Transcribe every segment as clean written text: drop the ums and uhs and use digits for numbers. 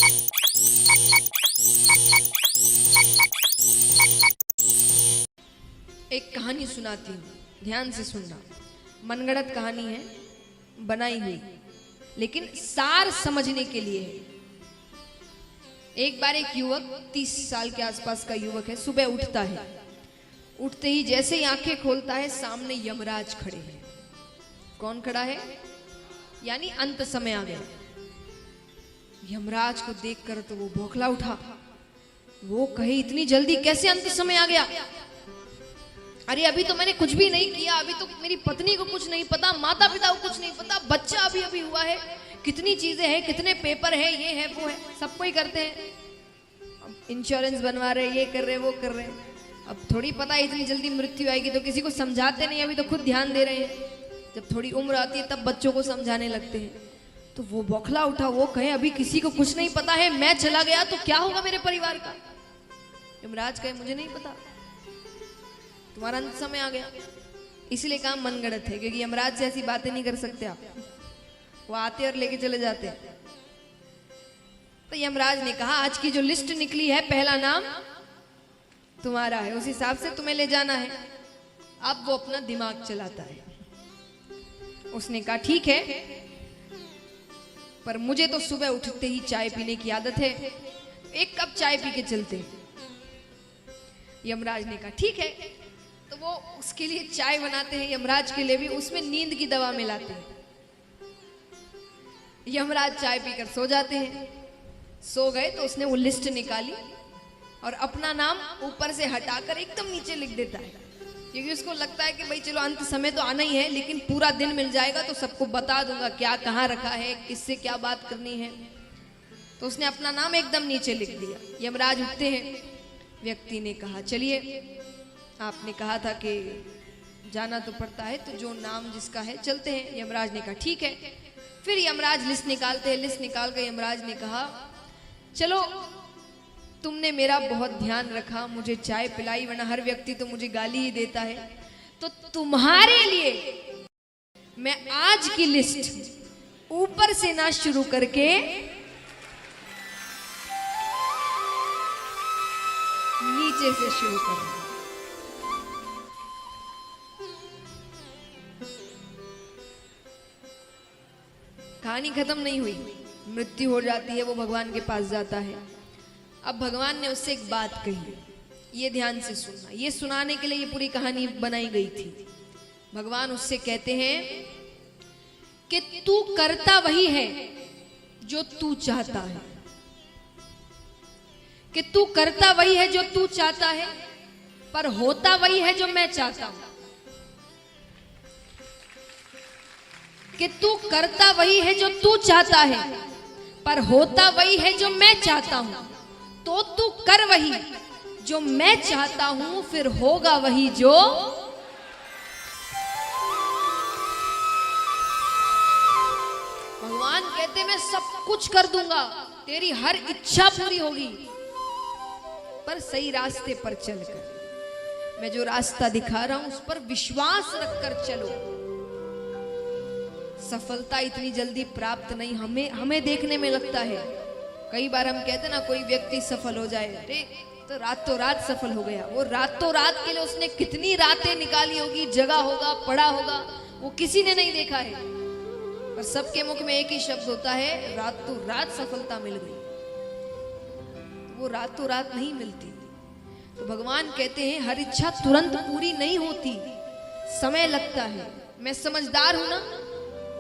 एक कहानी सुनाती हूँ, ध्यान से सुनना। मनगढ़ंत कहानी है, बनाई हुई, लेकिन सार समझने के लिए है। एक बार एक युवक, 30 साल के आसपास का युवक है, सुबह उठता है। उठते ही जैसे ही आंखें खोलता है, सामने यमराज खड़े हैं। कौन खड़ा है? यानी अंत समय आ गया। यमराज को देखकर तो वो बौखला उठा। वो कहे, इतनी जल्दी कैसे अंत समय आ गया? अरे अभी तो मैंने कुछ भी नहीं किया, अभी तो मेरी पत्नी को कुछ नहीं पता, माता पिता को कुछ नहीं पता, बच्चा अभी अभी हुआ है, कितनी चीजें हैं, कितने पेपर है, ये है वो है, सब कोई करते हैं। इंश्योरेंस बनवा रहे, ये कर रहे, वो कर रहे। अब थोड़ी पता है इतनी जल्दी मृत्यु आएगी, तो किसी को समझाते नहीं, अभी तो खुद ध्यान दे रहे हैं। जब थोड़ी उम्र आती है तब बच्चों को समझाने लगते हैं। तो वो बौखला उठा। वो कहे, अभी किसी को कुछ नहीं पता है, मैं चला गया तो क्या होगा मेरे परिवार का? यमराज कहे, मुझे नहीं पता, तुम्हारा अंत समय आ गया। इसलिए काम मनगढ़ंत है, क्योंकि यमराज से ऐसी बातें नहीं कर सकते आप। वो आते और लेके चले जाते हैं। तो यमराज ने कहा, आज की जो लिस्ट निकली है, पहला नाम तुम्हारा है, उस हिसाब से तुम्हें ले जाना है। अब वो अपना दिमाग चलाता है। उसने कहा, ठीक है, पर मुझे तो सुबह उठते ही चाय पीने की आदत है, एक कप चाय पी के चलते हैं। यमराज ने कहा, ठीक है। तो वो उसके लिए चाय बनाते हैं, यमराज के लिए भी। उसमें नींद की दवा मिलाते हैं। यमराज चाय पीकर सो जाते हैं। सो गए तो उसने वो लिस्ट निकाली और अपना नाम ऊपर से हटाकर एकदम नीचे लिख देता है, क्योंकि उसको लगता है कि भाई चलो अंत समय तो आना ही है, लेकिन पूरा दिन मिल जाएगा तो सबको बता दूंगा क्या कहाँ रखा है, किससे क्या बात करनी है। तो उसने अपना नाम एकदम नीचे लिख दिया। यमराज उठते हैं। व्यक्ति ने कहा, चलिए, आपने कहा था कि जाना तो पड़ता है, तो जो नाम जिसका है चलते हैं। यमराज ने कहा, ठीक है। फिर यमराज लिस्ट निकालते हैं। लिस्ट निकाल कर यमराज ने कहा, चलो, तुमने मेरा बहुत ध्यान रखा, मुझे चाय पिलाई, वरना हर व्यक्ति तो मुझे गाली ही देता है। तो तुम्हारे लिए मैं आज की लिस्ट ऊपर से ना शुरू करके नीचे से शुरू करूंगा। कहानी खत्म नहीं हुई। मृत्यु हो जाती है, वो भगवान के पास जाता है। अब भगवान ने उससे एक बात कही, ये ध्यान से सुनना। ये सुनाने के लिए ये पूरी कहानी बनाई गई थी। भगवान उससे कहते हैं कि तू करता वही है जो तू चाहता है, कि तू करता वही है जो तू चाहता है, पर होता वही है जो मैं चाहता हूं। कि तू करता वही है जो तू चाहता है, पर होता वही है जो मैं चाहता हूं। तो तू कर वही जो मैं चाहता हूं, फिर होगा वही जो। भगवान कहते, मैं सब कुछ कर दूंगा, तेरी हर इच्छा पूरी होगी, पर सही रास्ते पर चलकर। मैं जो रास्ता दिखा रहा हूं उस पर विश्वास रखकर चलो। सफलता इतनी जल्दी प्राप्त नहीं, हमें देखने में लगता है। कई बार हम कहते ना, कोई व्यक्ति सफल हो जाए, अरे तो रातों रात सफल हो गया। वो रातों रात के लिए उसने कितनी रातें निकाली होगी, जगा होगा, पढ़ा होगा, वो किसी ने नहीं देखा है। पर सबके मुख में एक ही शब्द होता है, रातों रात सफलता मिल गई। वो रातों रात नहीं मिलती। तो भगवान कहते हैं, हर इच्छा तुरंत पूरी नहीं होती, समय लगता है। मैं समझदार हूं ना,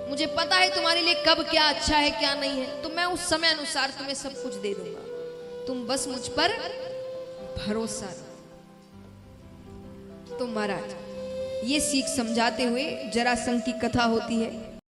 मुझे पता है तुम्हारे लिए कब क्या अच्छा है क्या नहीं है, तो मैं उस समय अनुसार तुम्हें सब कुछ दे दूंगा। तुम बस मुझ पर भरोसा रखो। तो महाराज, ये सीख समझाते हुए जरासंध की कथा होती है।